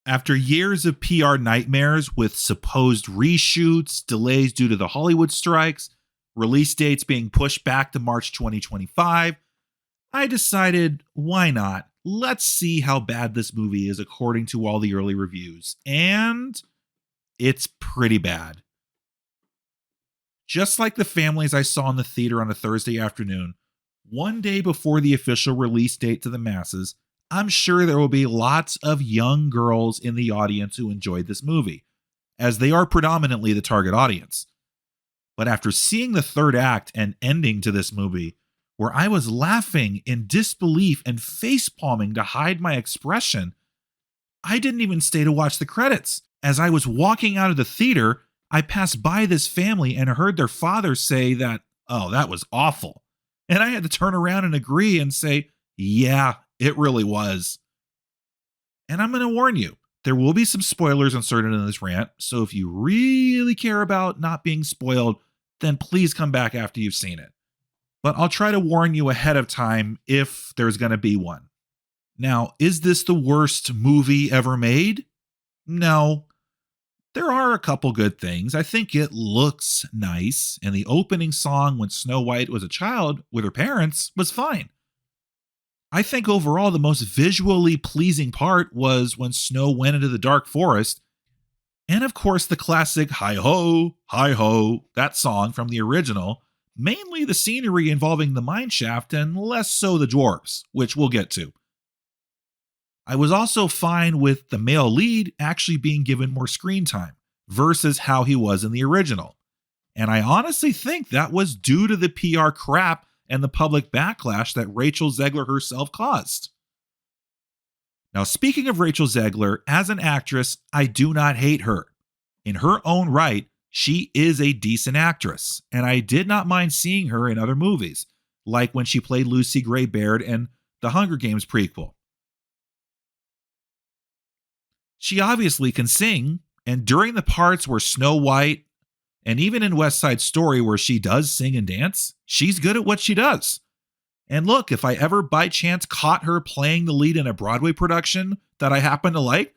After years of PR nightmares with supposed reshoots, delays due to the Hollywood strikes, release dates being pushed back to March 2025, I decided, why not? Let's see how bad this movie is according to all the early reviews. And it's pretty bad. Just like the families I saw in the theater on a Thursday afternoon, one day before the official release date to the masses, I'm sure there will be lots of young girls in the audience who enjoyed this movie, as they are predominantly the target audience. But after seeing the third act and ending to this movie, where I was laughing in disbelief and facepalming to hide my expression, I didn't even stay to watch the credits. As I was walking out of the theater, I passed by this family and heard their father say that, "Oh, that was awful." And I had to turn around and agree and say, "Yeah, it really was." And I'm going to warn you, there will be some spoilers inserted in this rant, so if you really care about not being spoiled, then please come back after you've seen it. But I'll try to warn you ahead of time if there's going to be one. Now, is this the worst movie ever made? No. There are a couple good things. I think it looks nice, and the opening song when Snow White was a child with her parents was fine. I think overall the most visually pleasing part was when Snow went into the dark forest, and of course the classic hi ho, that song from the original, mainly the scenery involving the mine shaft and less so the dwarves, which we'll get to. I was also fine with the male lead actually being given more screen time versus how he was in the original. And I honestly think that was due to the PR crap and the public backlash that Rachel Zegler herself caused. Now, speaking of Rachel Zegler, as an actress, I do not hate her. In her own right, she is a decent actress, and I did not mind seeing her in other movies, like when she played Lucy Gray Baird in the Hunger Games prequel. She obviously can sing, and during the parts where Snow White, and even in West Side Story where she does sing and dance, she's good at what she does. And look, if I ever by chance caught her playing the lead in a Broadway production that I happen to like,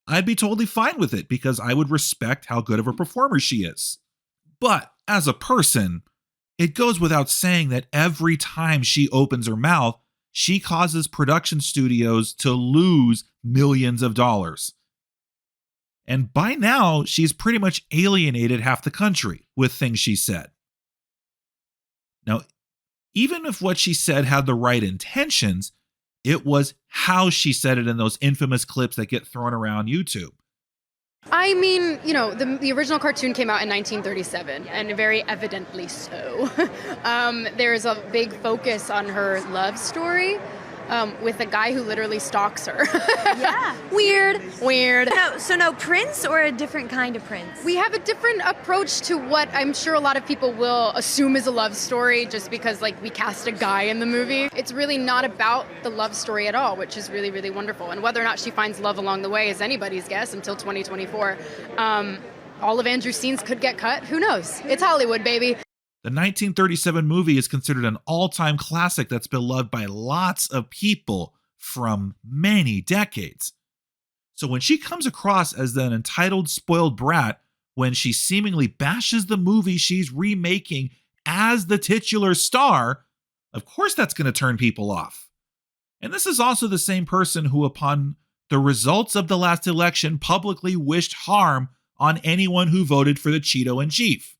I'd be totally fine with it because I would respect how good of a performer she is. But as a person, it goes without saying that every time she opens her mouth, she causes production studios to lose millions of dollars. And by now, she's pretty much alienated half the country with things she said. Now, even if what she said had the right intentions, it was how she said it in those infamous clips that get thrown around YouTube. I mean, the original cartoon came out in 1937, and very evidently so. There's a big focus on her love story. With a guy who literally stalks her. Yeah. Weird. So no prince or a different kind of prince? We have a different approach to what I'm sure a lot of people will assume is a love story just because, we cast a guy in the movie. It's really not about the love story at all, which is really, really wonderful. And whether or not she finds love along the way is anybody's guess until 2024. All of Andrew's scenes could get cut. Who knows? It's Hollywood, baby. The 1937 movie is considered an all-time classic that's beloved by lots of people from many decades. So when she comes across as an entitled, spoiled brat, when she seemingly bashes the movie she's remaking as the titular star, of course that's going to turn people off. And this is also the same person who, upon the results of the last election, publicly wished harm on anyone who voted for the Cheeto-in-Chief.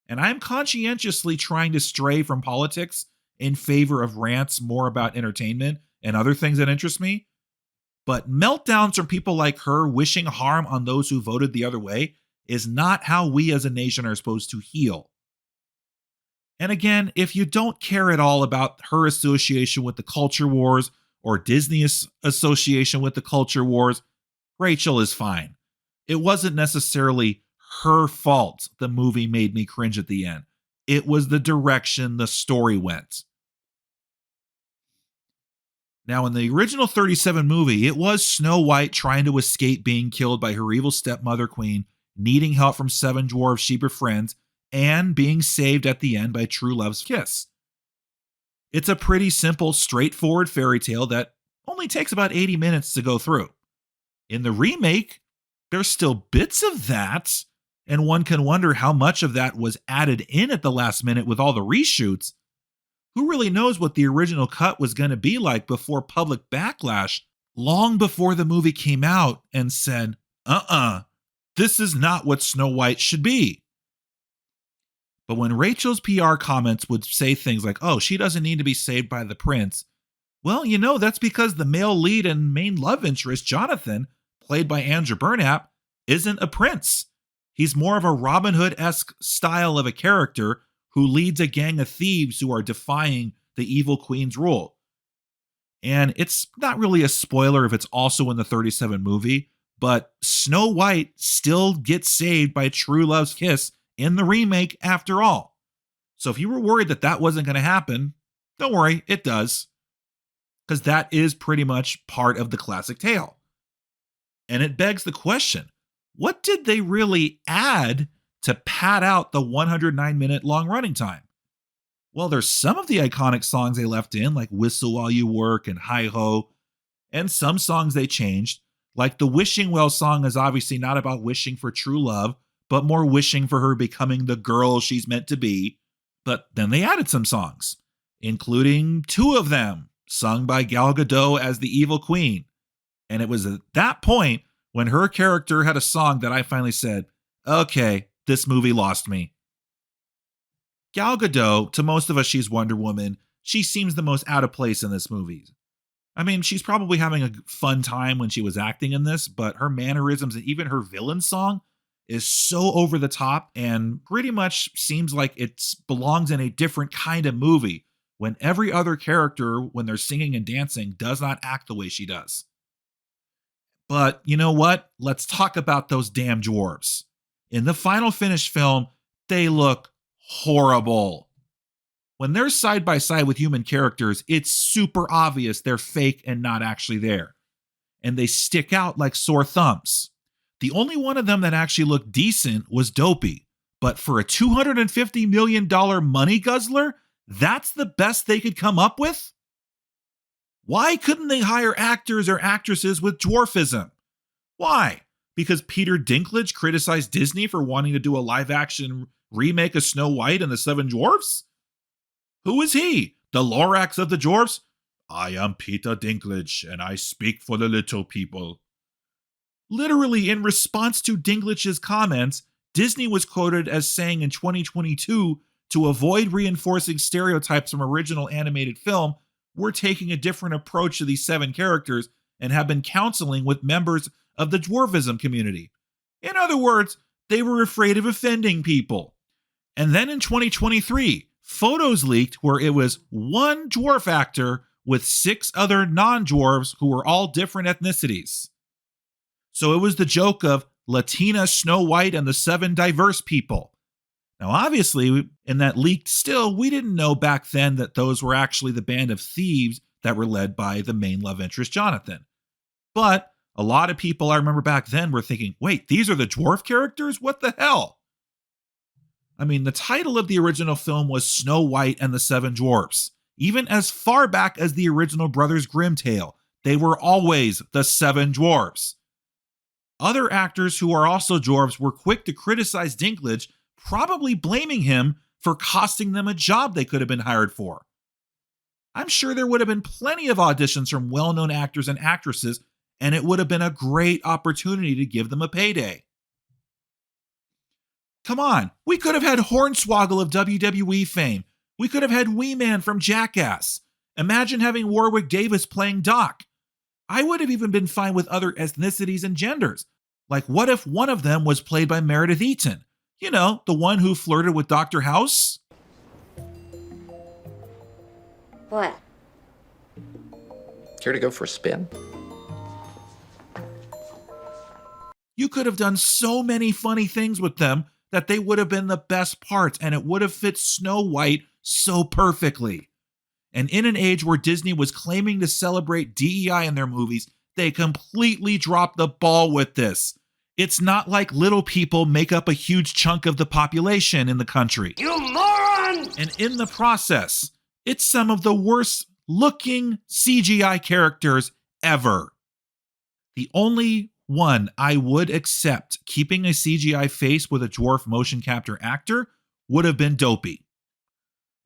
And I'm conscientiously trying to stray from politics in favor of rants more about entertainment and other things that interest me. But meltdowns from people like her wishing harm on those who voted the other way is not how we as a nation are supposed to heal. And again, if you don't care at all about her association with the culture wars or Disney's association with the culture wars, Rachel is fine. It wasn't necessarily her fault the movie made me cringe at the end. It was the direction the story went. Now, in the original 37 movie, it was Snow White trying to escape being killed by her evil stepmother queen, needing help from 7 dwarves she befriends, and being saved at the end by true love's kiss. It's a pretty simple, straightforward fairy tale that only takes about 80 minutes to go through. In the remake, there's still bits of that, and one can wonder how much of that was added in at the last minute with all the reshoots. Who really knows what the original cut was going to be like before public backlash, long before the movie came out and said, this is not what Snow White should be. But when Rachel's PR comments would say things like, oh, she doesn't need to be saved by the prince, well, that's because the male lead and main love interest, Jonathan, played by Andrew Burnap, isn't a prince. He's more of a Robin Hood-esque style of a character who leads a gang of thieves who are defying the evil queen's rule. And it's not really a spoiler if it's also in the 37 movie, but Snow White still gets saved by true love's kiss in the remake after all. So if you were worried that that wasn't going to happen, don't worry, it does. Because that is pretty much part of the classic tale. And it begs the question, what did they really add to pad out the 109-minute long running time? Well, there's some of the iconic songs they left in, like Whistle While You Work and Hi Ho, and some songs they changed, like the Wishing Well song is obviously not about wishing for true love, but more wishing for her becoming the girl she's meant to be. But then they added some songs, including 2 of them, sung by Gal Gadot as the evil queen. And it was at that point when her character had a song that I finally said, okay, this movie lost me. Gal Gadot, to most of us, she's Wonder Woman. She seems the most out of place in this movie. I mean, she's probably having a fun time when she was acting in this, but her mannerisms and even her villain song is so over the top and pretty much seems like it belongs in a different kind of movie when every other character, when they're singing and dancing, does not act the way she does. But you know what? Let's talk about those damn dwarves. In the final finished film, they look horrible. When they're side by side with human characters, it's super obvious they're fake and not actually there. And they stick out like sore thumbs. The only one of them that actually looked decent was Dopey. But for a $250 million money guzzler, that's the best they could come up with? Why couldn't they hire actors or actresses with dwarfism? Why? Because Peter Dinklage criticized Disney for wanting to do a live-action remake of Snow White and the 7 Dwarfs? Who is he? The Lorax of the dwarfs? I am Peter Dinklage, and I speak for the little people. Literally, in response to Dinklage's comments, Disney was quoted as saying in 2022, to avoid reinforcing stereotypes from original animated film, we're taking a different approach to these 7 characters and have been counseling with members of the dwarvism community. In other words, they were afraid of offending people. And then in 2023, photos leaked where it was one dwarf actor with 6 other non-dwarves who were all different ethnicities. So it was the joke of Latina Snow White and the 7 diverse people. Now, obviously, in that leaked still, we didn't know back then that those were actually the band of thieves that were led by the main love interest, Jonathan. But a lot of people I remember back then were thinking, wait, these are the dwarf characters? What the hell? I mean, the title of the original film was Snow White and the 7 Dwarfs. Even as far back as the original Brothers Grimm tale, they were always the 7 Dwarfs. Other actors who are also dwarves were quick to criticize Dinklage, probably blaming him for costing them a job they could have been hired for. I'm sure there would have been plenty of auditions from well-known actors and actresses, and it would have been a great opportunity to give them a payday. Come on, we could have had Hornswoggle of WWE fame. We could have had Wee Man from Jackass. Imagine having Warwick Davis playing Doc. I would have even been fine with other ethnicities and genders. Like, what if one of them was played by Meredith Eaton? You know, the one who flirted with Dr. House? What? Care to go for a spin? You could have done so many funny things with them that they would have been the best parts, and it would have fit Snow White so perfectly. And in an age where Disney was claiming to celebrate DEI in their movies, they completely dropped the ball with this. It's not like little people make up a huge chunk of the population in the country. You moron! And in the process, it's some of the worst looking CGI characters ever. The only one I would accept keeping a CGI face with a dwarf motion capture actor would have been Dopey.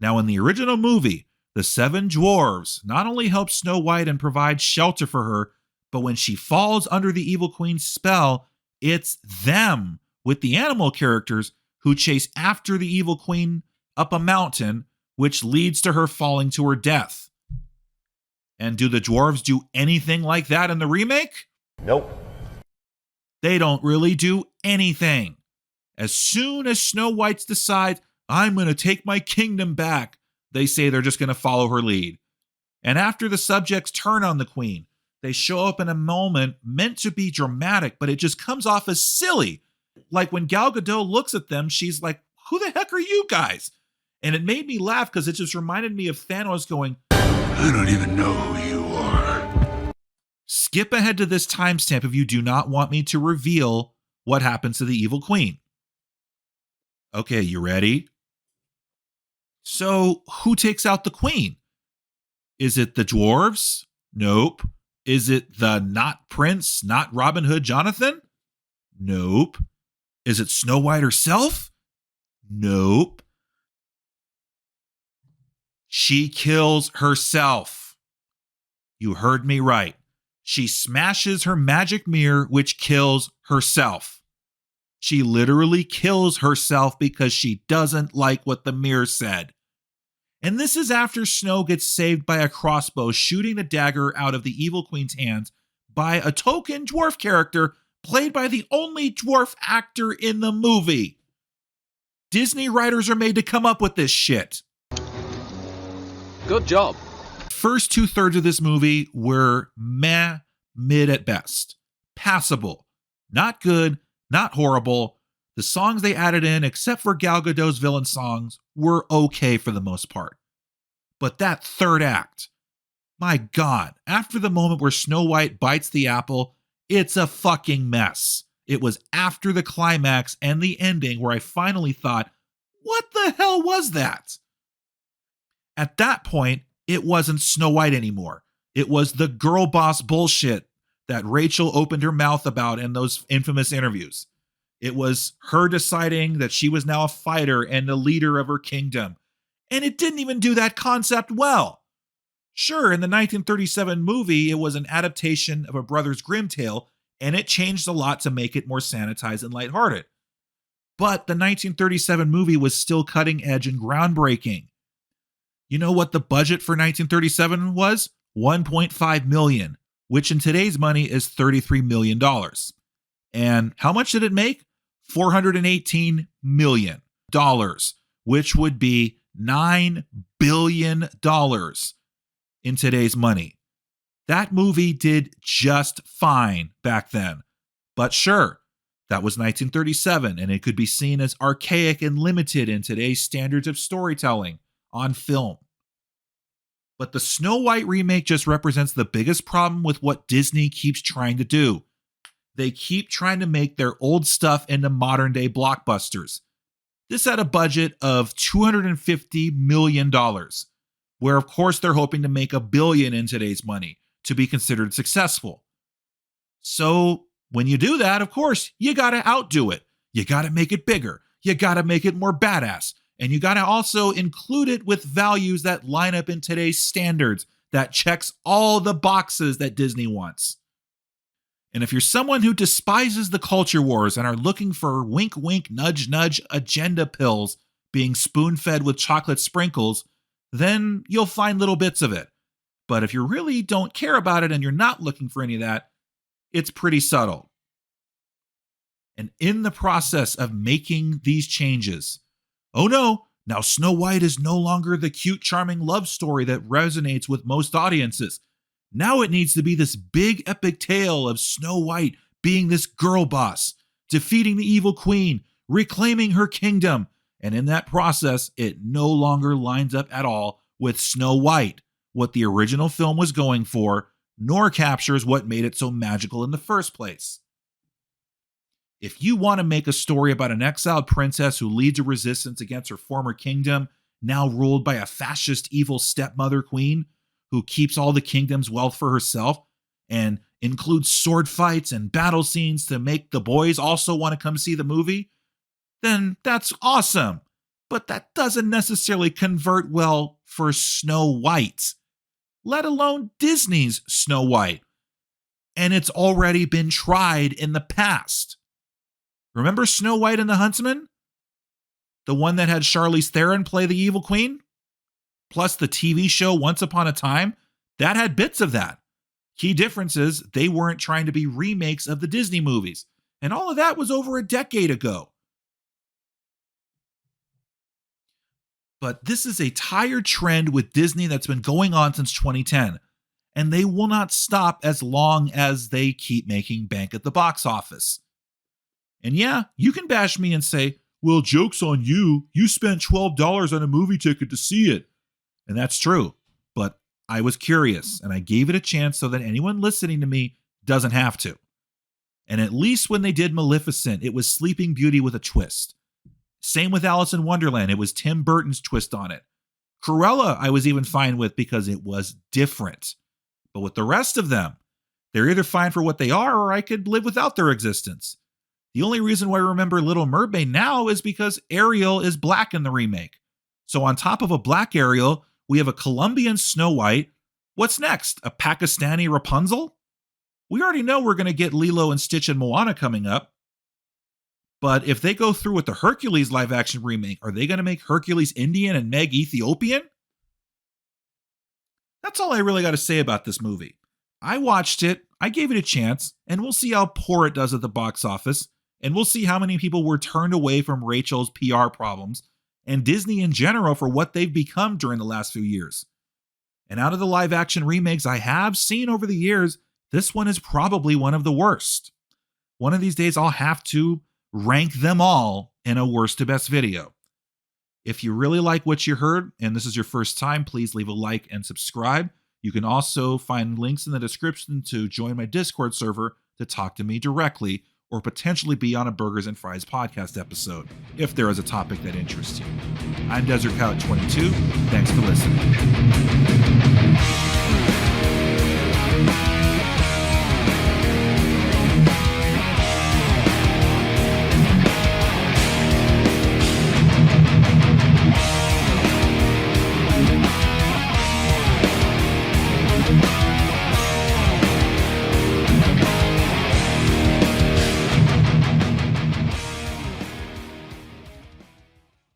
Now, in the original movie, the 7 dwarves not only help Snow White and provide shelter for her, but when she falls under the Evil Queen's spell, it's them with the animal characters who chase after the Evil Queen up a mountain, which leads to her falling to her death. And do the dwarves do anything like that in the remake? Nope. They don't really do anything. As soon as Snow White decides, I'm going to take my kingdom back, they say they're just going to follow her lead. And after the subjects turn on the queen, they show up in a moment meant to be dramatic, but it just comes off as silly. Like when Gal Gadot looks at them, she's like, who the heck are you guys? And it made me laugh because it just reminded me of Thanos going, I don't even know who you are. Skip ahead to this timestamp if you do not want me to reveal what happens to the evil queen. Okay, you ready? So, who takes out the queen? Is it the dwarves? Nope. Is it the not prince, not Robin Hood Jonathan? Nope. Is it Snow White herself? Nope. She kills herself. You heard me right. She smashes her magic mirror, which kills herself. She literally kills herself because she doesn't like what the mirror said. And this is after Snow gets saved by a crossbow shooting the dagger out of the evil queen's hands by a token dwarf character played by the only dwarf actor in the movie. Disney writers are made to come up with this shit. Good job. First 2/3 of this movie were mid at best. Passable. Not good, not horrible. The songs they added in, except for Gal Gadot's villain songs, were okay for the most part. But that third act, my God, after the moment where Snow White bites the apple, it's a fucking mess. It was after the climax and the ending where I finally thought, what the hell was that? At that point, it wasn't Snow White anymore. It was the girl boss bullshit that Rachel opened her mouth about in those infamous interviews. It was her deciding that she was now a fighter and the leader of her kingdom. And it didn't even do that concept well. Sure, in the 1937 movie, it was an adaptation of a Brothers Grimm tale, and it changed a lot to make it more sanitized and lighthearted. But the 1937 movie was still cutting edge and groundbreaking. You know what the budget for 1937 was? $1.5 million, which in today's money is $33 million. And how much did it make? $418 million, which would be $9 billion in today's money. That movie did just fine back then. But sure, that was 1937, and it could be seen as archaic and limited in today's standards of storytelling on film. But the Snow White remake just represents the biggest problem with what Disney keeps trying to do. They keep trying to make their old stuff into modern day blockbusters. This had a budget of $250 million, where of course they're hoping to make $1 billion in today's money to be considered successful. So when you do that, of course, you gotta outdo it. You gotta make it bigger. You gotta make it more badass. And you gotta also include it with values that line up in today's standards, that checks all the boxes that Disney wants. And if you're someone who despises the culture wars and are looking for wink wink nudge nudge agenda pills being spoon-fed with chocolate sprinkles, then you'll find little bits of it. But if you really don't care about it and you're not looking for any of that, it's pretty subtle. And in the process of making these changes, oh no, now Snow White is no longer the cute, charming love story that resonates with most audiences. Now it needs to be this big epic tale of Snow White being this girl boss, defeating the evil queen, reclaiming her kingdom, and in that process, it no longer lines up at all with Snow White what the original film was going for, nor captures what made it so magical in the first place. If you want to make a story about an exiled princess who leads a resistance against her former kingdom, now ruled by a fascist evil stepmother queen who keeps all the kingdom's wealth for herself, and includes sword fights and battle scenes to make the boys also want to come see the movie, then that's awesome. But that doesn't necessarily convert well for Snow White, let alone Disney's Snow White. And it's already been tried in the past. Remember Snow White and the Huntsman? The one that had Charlize Theron play the evil queen? Plus the TV show Once Upon a Time? That had bits of that. Key difference is they weren't trying to be remakes of the Disney movies. And all of that was over a decade ago. But this is a tired trend with Disney that's been going on since 2010. And they will not stop as long as they keep making bank at the box office. And yeah, you can bash me and say, well, joke's on you. You spent $12 on a movie ticket to see it. And that's true. But I was curious and I gave it a chance so that anyone listening to me doesn't have to. And at least when they did Maleficent, it was Sleeping Beauty with a twist. Same with Alice in Wonderland. It was Tim Burton's twist on it. Cruella, I was even fine with because it was different. But with the rest of them, they're either fine for what they are or I could live without their existence. The only reason why I remember Little Mermaid now is because Ariel is black in the remake. So on top of a black Ariel, we have a Colombian Snow White. What's next? A Pakistani Rapunzel? We already know we're going to get Lilo and Stitch and Moana coming up. But if they go through with the Hercules live action remake, are they going to make Hercules Indian and Meg Ethiopian? That's all I really got to say about this movie. I watched it, I gave it a chance, and we'll see how poor it does at the box office. And we'll see how many people were turned away from Rachel's PR problems and Disney in general for what they've become during the last few years. And out of the live action remakes I have seen over the years, this one is probably one of the worst. One of these days I'll have to rank them all in a worst to best video. If you really like what you heard and this is your first time, please leave a like and subscribe. You can also find links in the description to join my Discord server to talk to me directly, or potentially be on a Burgers and Fries podcast episode, if there is a topic that interests you. I'm Desert Cow 22. Thanks for listening.